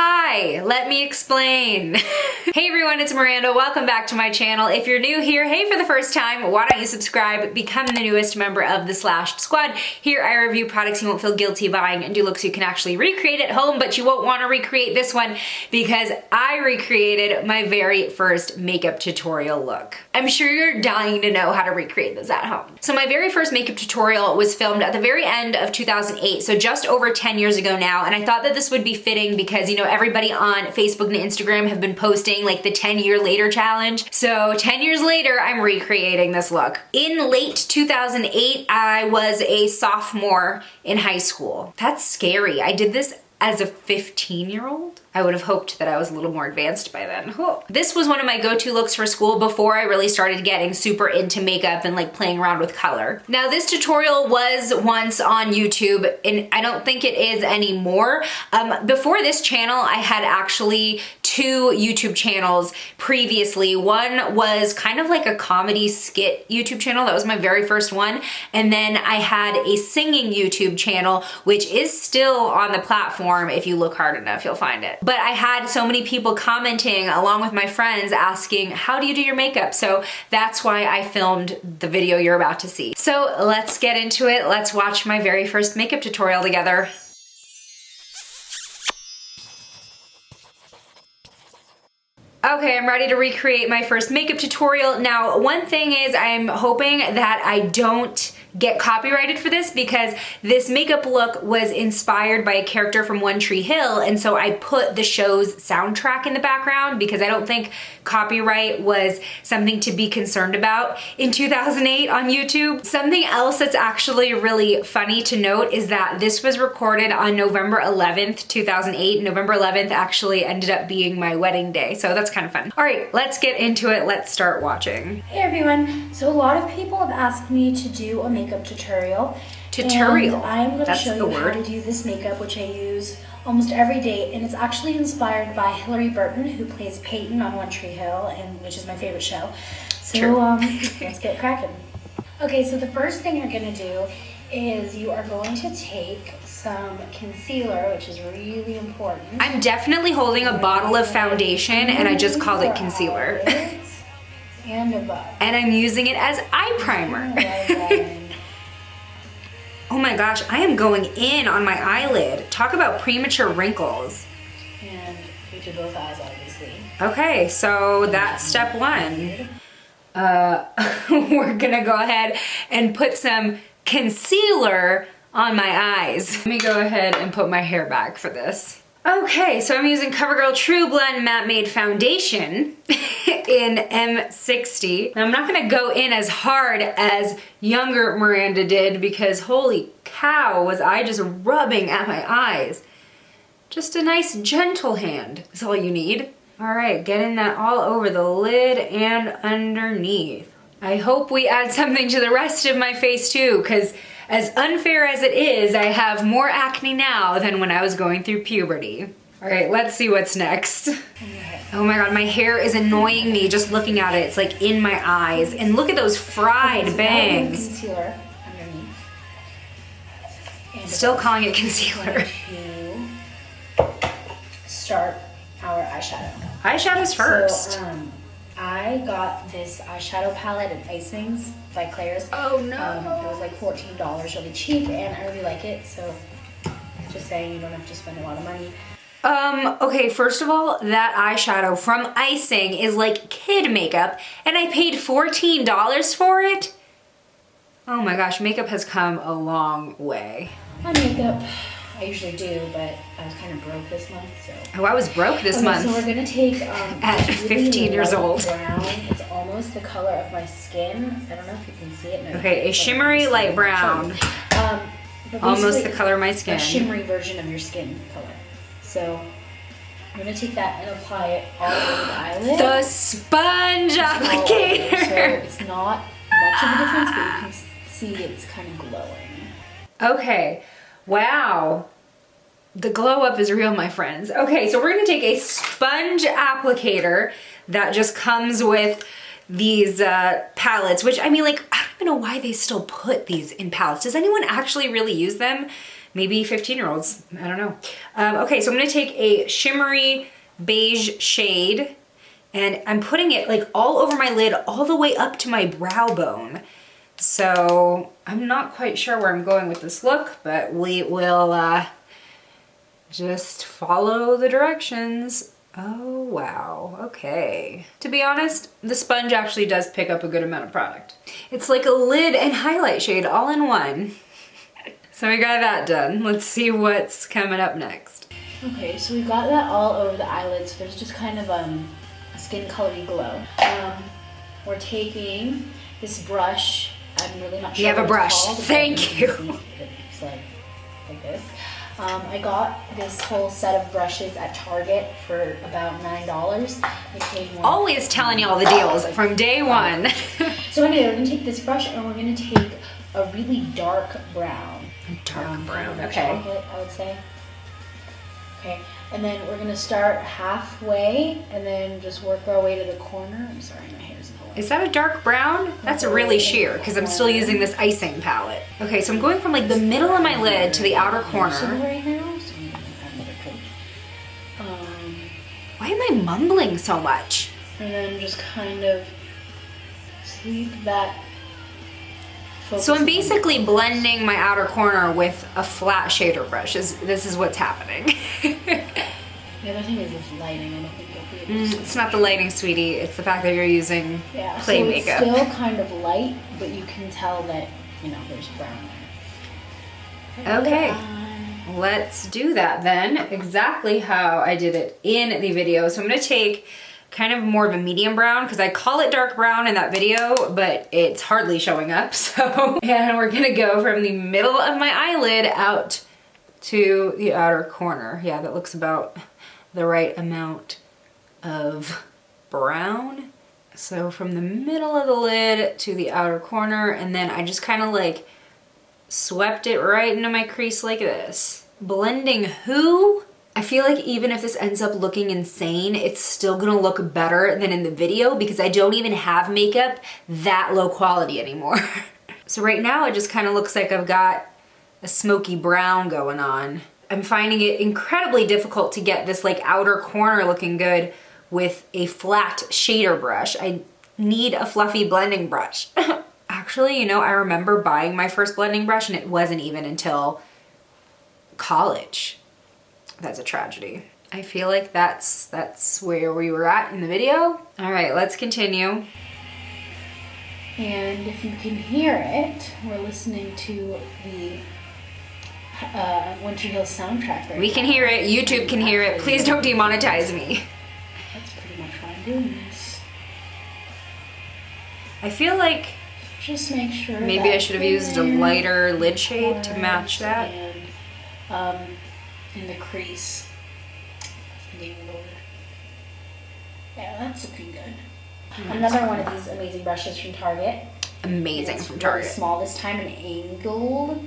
Hi, let me explain. Hey everyone, it's Miranda. Welcome back to my channel. If you're new here, hey, for the first time, why don't you subscribe, become the newest member of the Slashed Squad. Here I review products you won't feel guilty buying and do looks you can actually recreate at home, but you won't want to recreate this one because I recreated my very first makeup tutorial look. I'm sure you're dying to know how to recreate this at home. So my very first makeup tutorial was filmed at the very end of 2008, so just over 10 years ago now, and I thought that this would be fitting because, you know, everybody on Facebook and Instagram have been posting like the 10-year later challenge. So 10 years later, I'm recreating this look. In late 2008, I was a sophomore in high school. That's scary. I did this as a 15-year-old. I would have hoped that I was a little more advanced by then. Oh. This was one of my go-to looks for school before I really started getting super into makeup and like playing around with color. Now this tutorial was once on YouTube and I don't think it is anymore. Before this channel, I had actually two YouTube channels previously. One was kind of like a comedy skit YouTube channel. That was my very first one. And then I had a singing YouTube channel, which is still on the platform. If you look hard enough, you'll find it. But I had so many people commenting along with my friends asking, how do you do your makeup? So that's why I filmed the video you're about to see. So let's get into it. Let's watch my very first makeup tutorial together. Okay, I'm ready to recreate my first makeup tutorial. Now, one thing is I'm hoping that I don't get copyrighted for this because this makeup look was inspired by a character from One Tree Hill, and so I put the show's soundtrack in the background because I don't think copyright was something to be concerned about in 2008 on YouTube. Something else that's actually really funny to note is that this was recorded on November 11th, 2008. November 11th actually ended up being my wedding day, so that's kind of fun. All right, let's get into it. Let's start watching. Hey everyone, so a lot of people have asked me to do a makeup tutorial. And I'm going to show you how to do this makeup, which I use almost every day, and it's actually inspired by Hilary Burton, who plays Peyton on One Tree Hill, and which is my favorite show. So let's get cracking. Okay, so the first thing you're going to do is you are going to take some concealer, which is really important. I'm definitely holding a bottle of foundation and I just called it concealer. And above. And I'm using it as eye primer. Oh my gosh, I am going in on my eyelid. Talk about premature wrinkles. And we do both eyes, obviously. Okay, so that's step one. We're gonna go ahead and put some concealer on my eyes. Let me go ahead and put my hair back for this. Okay, so I'm using CoverGirl True Blend Matte Made Foundation in M60. I'm not gonna go in as hard as younger Miranda did because holy cow, was I just rubbing at my eyes. Just a nice gentle hand is all you need. All right, getting that all over the lid and underneath. I hope we add something to the rest of my face too, because as unfair as it is, I have more acne now than when I was going through puberty. All right, let's see what's next. Oh my God, my hair is annoying me just looking at it. It's like in my eyes. And look at those fried bangs. Concealer underneath. And still calling it concealer. To start our eyeshadow. Eyeshadow's first. So, I got this eyeshadow palette at Icings by Claire's. Oh no. It was like $14, really cheap, and I really like it, so just saying you don't have to spend a lot of money. Okay, first of all, that eyeshadow from Icing is like kid makeup, and I paid $14 for it? Oh my gosh, makeup has come a long way. My makeup, I usually do, but I was kind of broke this month, so. Oh, I was broke this month. So we're gonna take at 15 years old. Brown. It's almost the color of my skin. I don't know if you can see it. No, okay, a shimmery light brown. Almost the color of my skin. A shimmery version of your skin color. So I'm gonna take that and apply it all over the eyelid. The sponge applicator. So it's not much of a difference, but you can see it's kind of glowing. Okay. Wow. The glow up is real, my friends. Okay, so we're gonna take a sponge applicator that just comes with these palettes, which I mean, like, I don't even know why they still put these in palettes. Does anyone actually really use them? maybe 15-year-olds, I don't know. Okay, so I'm gonna take a shimmery beige shade and I'm putting it like all over my lid, all the way up to my brow bone. So I'm not quite sure where I'm going with this look, but we will just follow the directions. Oh, wow, okay. To be honest, the sponge actually does pick up a good amount of product. It's like a lid and highlight shade all in one. So we got that done. Let's see what's coming up next. Okay, so we got that all over the eyelids. So there's just kind of a skin colory glow. We're taking this brush. I'm really not sure. You have a brush. Thank you. It's like this. I got this whole set of brushes at Target for about $9. I paid one. Always telling you all the deals from day one. So anyway, we're gonna take this brush and we're gonna take a really dark brown. Dark brown, okay. Chocolate, I would say. Okay, and then we're gonna start halfway and then just work our way to the corner. I'm sorry, my hair's in the way. Is that a dark brown? That's really sheer because I'm still using this icing palette. Okay, so I'm going from like the middle of my lid to the outer corner. Right now, so why am I mumbling so much? and then just kind of sleep that. So I'm basically blending my outer corner with a flat shader brush. This is what's happening. The other thing is this lighting. I don't think you'll be able to see. It's not the lighting, sweetie. It's the fact that you're using clay makeup. It's still kind of light, but you can tell that, you know, there's brown there. Okay, let's do that then. Exactly how I did it in the video. So I'm gonna take kind of more of a medium brown because I call it dark brown in that video, but it's hardly showing up. So, and we're gonna go from the middle of my eyelid out to the outer corner. Yeah, that looks about the right amount of brown. So from the middle of the lid to the outer corner, and then I just kind of like swept it right into my crease like this. Blending who? I feel like even if this ends up looking insane, it's still gonna look better than in the video because I don't even have makeup that low quality anymore. So right now it just kind of looks like I've got a smoky brown going on. I'm finding it incredibly difficult to get this like outer corner looking good with a flat shader brush. I need a fluffy blending brush. Actually, you know, I remember buying my first blending brush and it wasn't even until college. That's a tragedy. I feel like that's where we were at in the video. All right, let's continue. And if you can hear it, we're listening to the Winter Hill soundtrack right We can hear it, YouTube can hear it. Please don't demonetize me. That's pretty much why I'm doing this. I feel like just make sure maybe I should have used a lighter lid shade to match that. And in the crease. Yeah, that's looking good. Another one of these amazing brushes from Target. Amazing from Target. Really small this time and angled.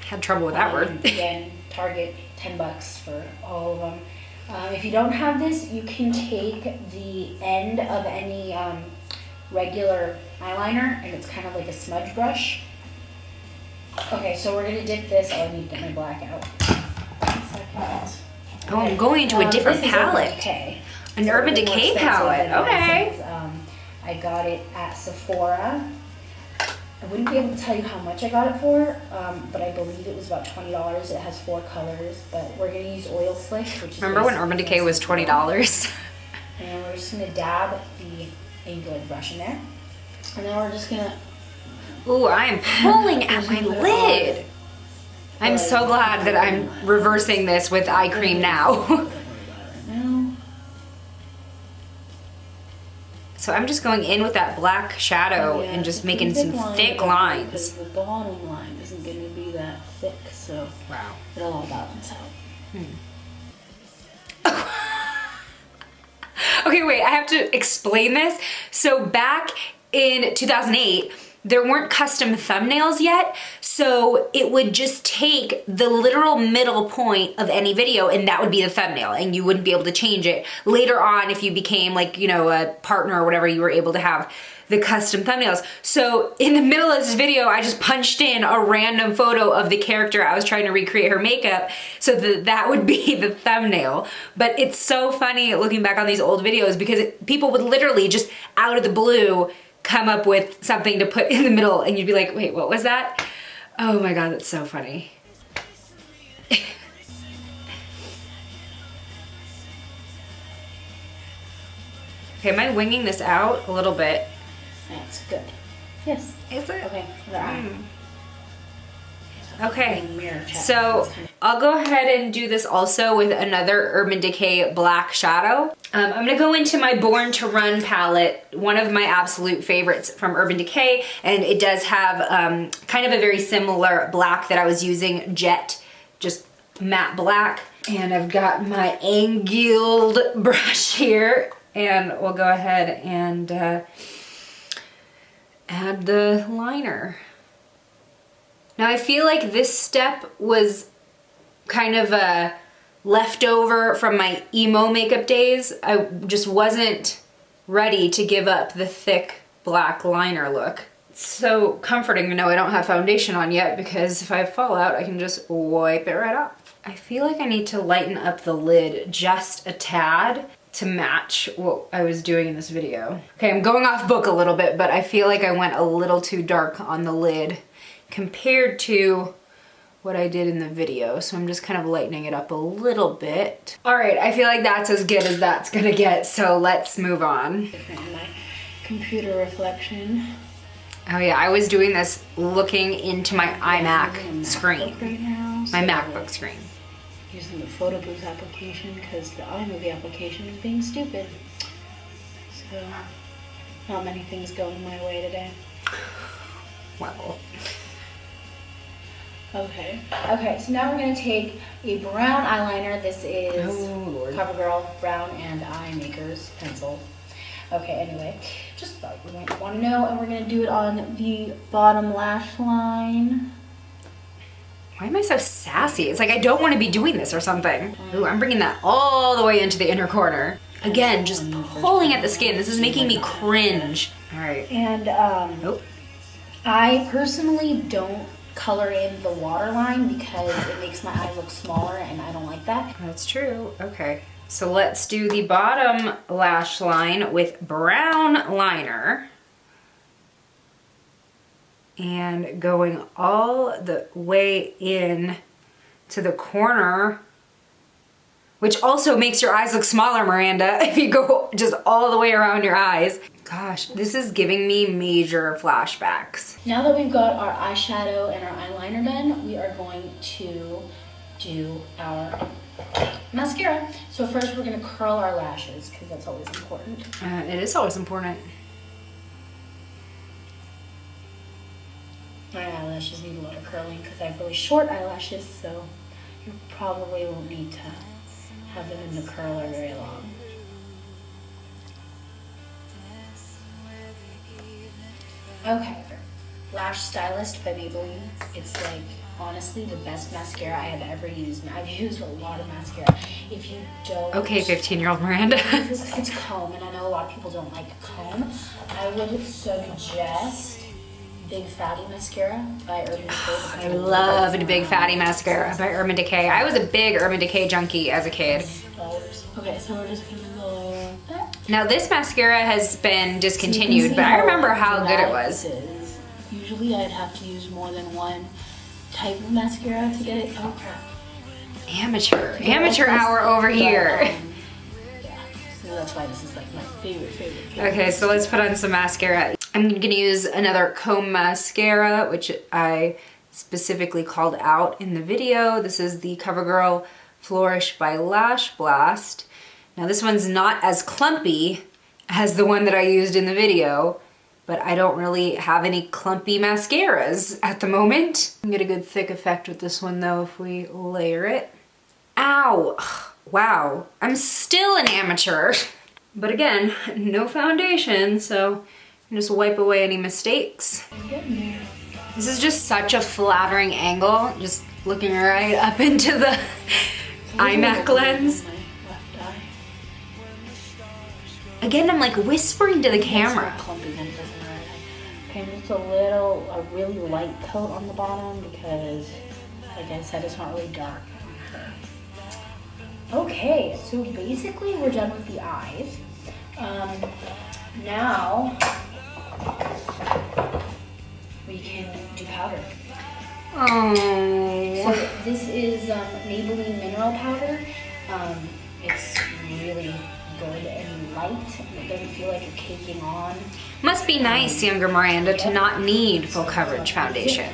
Had trouble with that word. Again, Target, $10 for all of them. If you don't have this, you can take the end of any regular eyeliner, and it's kind of like a smudge brush. Okay, so we're gonna dip this. Oh, I need to get my black out. 1 second. Oh, I'm going into a different palette. An Urban Decay palette. Okay. I got it at Sephora. I wouldn't be able to tell you how much I got it for, but I believe it was about $20. It has 4 colors, but we're gonna use Oil Slick, which is. Remember when Urban Decay was $20? And we're just gonna dab the angled brush in there, and then we're just gonna. Ooh, I am pulling at my lid. I'm so glad that I'm reversing this with eye cream now. So I'm just going in with that black shadow and just making some thick lines. The bottom line isn't going to be that thick, so wow, it'll all balance out. Okay, wait, I have to explain this. So back in 2008, there weren't custom thumbnails yet, so it would just take the literal middle point of any video and that would be the thumbnail, and you wouldn't be able to change it. Later on, if you became like, you know, a partner or whatever, you were able to have the custom thumbnails. So in the middle of this video, I just punched in a random photo of the character I was trying to recreate her makeup so that that would be the thumbnail. But it's so funny looking back on these old videos because people would literally just out of the blue come up with something to put in the middle and you'd be like, wait, what was that? Oh my God, that's so funny. Okay, am I winging this out a little bit? That's good. Yes. Is it? Okay. Okay, so I'll go ahead and do this also with another Urban Decay black shadow. I'm gonna go into my Born to Run palette, one of my absolute favorites from Urban Decay, and it does have kind of a very similar black that I was using, Jet, just matte black. And I've got my angled brush here, and we'll go ahead and add the liner. Now I feel like this step was kind of a leftover from my emo makeup days. I just wasn't ready to give up the thick black liner look. It's so comforting to know I don't have foundation on yet because if I fall out, I can just wipe it right off. I feel like I need to lighten up the lid just a tad to match what I was doing in this video. Okay, I'm going off book a little bit, but I feel like I went a little too dark on the lid compared to what I did in the video. So I'm just kind of lightening it up a little bit. All right, I feel like that's as good as that's gonna get, so let's move on. My computer reflection. Oh yeah, I was doing this looking into my iMac screen, right now, my MacBook screen. Using the photo booth application because the iMovie application is being stupid. So, not many things going my way today. Wow. Okay, so now we're going to take a brown eyeliner. This is CoverGirl Brown and Eye Makers pencil. Okay, anyway, just thought you might want to know, and we're going to do it on the bottom lash line. Why am I so sassy? It's like I don't want to be doing this or something. Ooh, I'm bringing that all the way into the inner corner. Again, just pulling at the skin. This is making me cringe. All right. And I personally don't color in the waterline because it makes my eye look smaller and I don't like that. That's true. Okay. So let's do the bottom lash line with brown liner. And going all the way in to the corner, which also makes your eyes look smaller, Miranda, if you go just all the way around your eyes. Gosh, this is giving me major flashbacks. Now that we've got our eyeshadow and our eyeliner done, we are going to do our mascara. So first we're going to curl our lashes because that's always important. It is always important. My eyelashes need a lot of curling because I have really short eyelashes, so you probably won't need to have them in the curler very long. Okay, Lash Stylist by Maybelline. It's like, honestly, the best mascara I have ever used. Now, I've used a lot of mascara. If you don't... Okay, 15-year-old Miranda. It's comb, and I know a lot of people don't like comb. I would suggest Big Fatty Mascara by Urban Decay. I loved Big Fatty Mascara by Urban Decay. I was a big Urban Decay junkie as a kid. Okay, so we're just gonna go like that. Now this mascara has been discontinued, but I remember how good it was. Usually I'd have to use more than one type of mascara to get it. Oh crap. Amateur hour over here. Yeah, so that's why this is like my favorite. Okay, so let's put on some mascara. I'm gonna use another comb mascara, which I specifically called out in the video. This is the CoverGirl Flourish by Lash Blast. Now this one's not as clumpy as the one that I used in the video, but I don't really have any clumpy mascaras at the moment. I'm gonna get a good thick effect with this one though if we layer it. Ow! Wow, I'm still an amateur. But again, no foundation, so Just wipe away any mistakes. This is just such a flattering angle, just looking right up into the iMac lens. Again, I'm like whispering to the camera. Okay, just a really light coat on the bottom because, like I said, it's not really dark. Okay, so basically we're done with the eyes. Now we can do powder. Oh. So this is Maybelline Mineral Powder. It's really good and light, and it doesn't feel like you're caking on. Must be nice, younger Miranda, to not need full coverage foundation.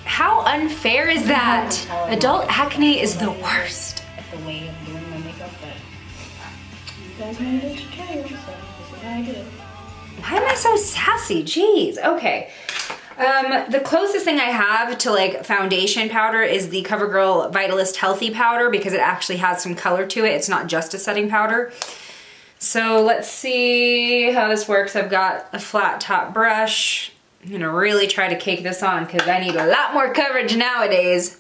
How unfair is that? Adult acne is the worst. The way of doing my makeup, but you guys made a tutorial, so this is how I do it. Why am I so sassy? Jeez. Okay. The closest thing I have to like foundation powder is the CoverGirl Vitalist Healthy Powder because it actually has some color to it. It's not just a setting powder. So let's see how this works. I've got a flat top brush. I'm gonna really try to cake this on because I need a lot more coverage nowadays.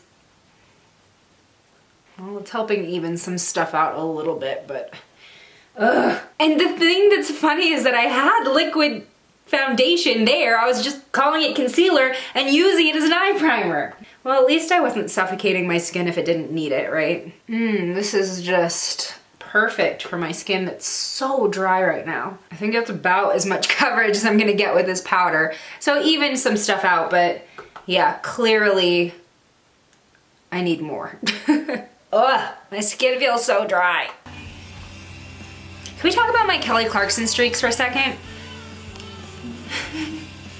Well, it's helping even some stuff out a little bit, but ugh. And the thing that's funny is that I had liquid foundation there. I was just calling it concealer and using it as an eye primer. Well, at least I wasn't suffocating my skin if it didn't need it, right? This is just perfect for my skin that's so dry right now. I think that's about as much coverage as I'm gonna get with this powder. So even some stuff out, but yeah, clearly I need more. Ugh, my skin feels so dry. Can we talk about my Kelly Clarkson streaks for a second?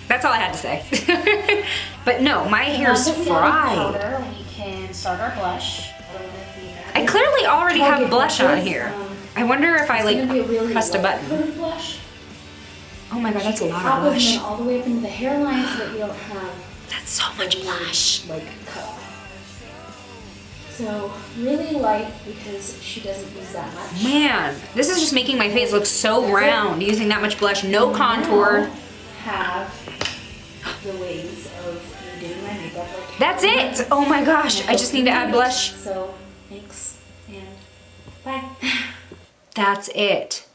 That's all I had to say. But no, my hair's fried. We can start our blush. I clearly already have blush on here. I wonder if I like pressed a button. Blush. Oh my god, that's a lot of blush. All the way up into the hairline so that you don't have That's so much blush. like cut off. So really light because she doesn't use that much. Man, this is just making my face look so round using that much blush. No contour. Have the ways of doing my makeup. Like That's it. Oh my gosh, I just need to add blush. So thanks and bye. That's it.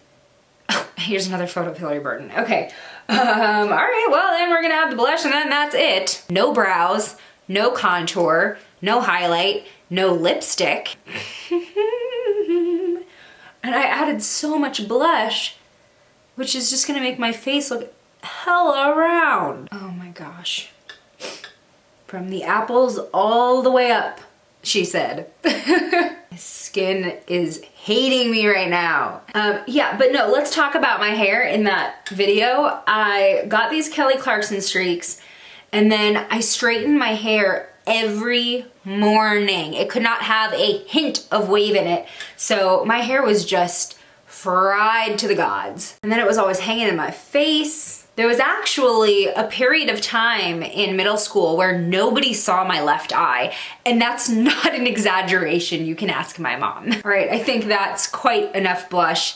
Oh, here's another photo of Hillary Burton. Okay. All right, well then we're gonna add the blush and then that's it. No brows, no contour, no highlight, no lipstick. And I added so much blush, which is just gonna make my face look hella round. Oh my gosh. From the apples all the way up, she said. My skin is hating me right now. Yeah, but no, let's talk about my hair in that video. I got these Kelly Clarkson streaks and then I straightened my hair every morning. It could not have a hint of wave in it. So my hair was just fried to the gods. And then it was always hanging in my face. There was actually a period of time in middle school where nobody saw my left eye, and that's not an exaggeration. You can ask my mom. All right, I think that's quite enough blush.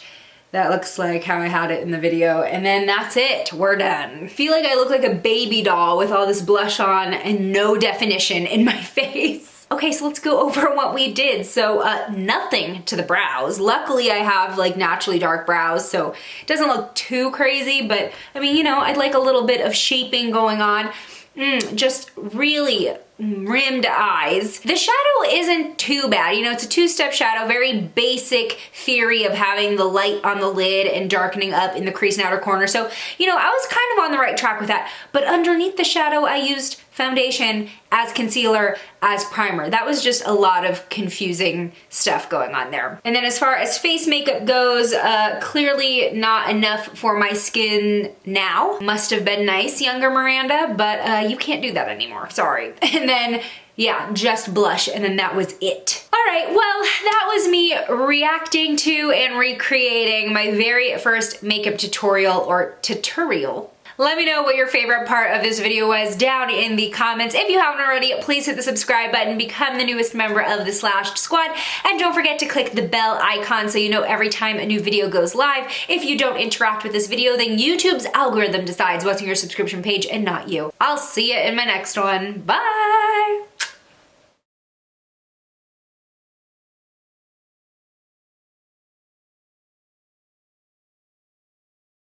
That looks like how I had it in the video, and then that's it, we're done. I feel like I look like a baby doll with all this blush on and no definition in my face. Okay, so let's go over what we did. So nothing to the brows. Luckily I have like naturally dark brows, so it doesn't look too crazy, but I mean, you know, I'd like a little bit of shaping going on. Just really rimmed eyes. The shadow isn't too bad. You know, it's a two-step shadow, very basic theory of having the light on the lid and darkening up in the crease and outer corner. So, you know, I was kind of on the right track with that. But underneath the shadow, I used foundation as concealer, as primer. That was just a lot of confusing stuff going on there. And then as far as face makeup goes, clearly not enough for my skin now. Must have been nice, younger Miranda, but you can't do that anymore, sorry. And then, yeah, just blush, and then that was it. All right, well, that was me reacting to and recreating my very first makeup tutorial, or tutorial. Let me know what your favorite part of this video was down in the comments. If you haven't already, please hit the subscribe button, become the newest member of the Slashed Squad, and don't forget to click the bell icon so you know every time a new video goes live. If you don't interact with this video, then YouTube's algorithm decides what's on your subscription page and not you. I'll see you in my next one. Bye!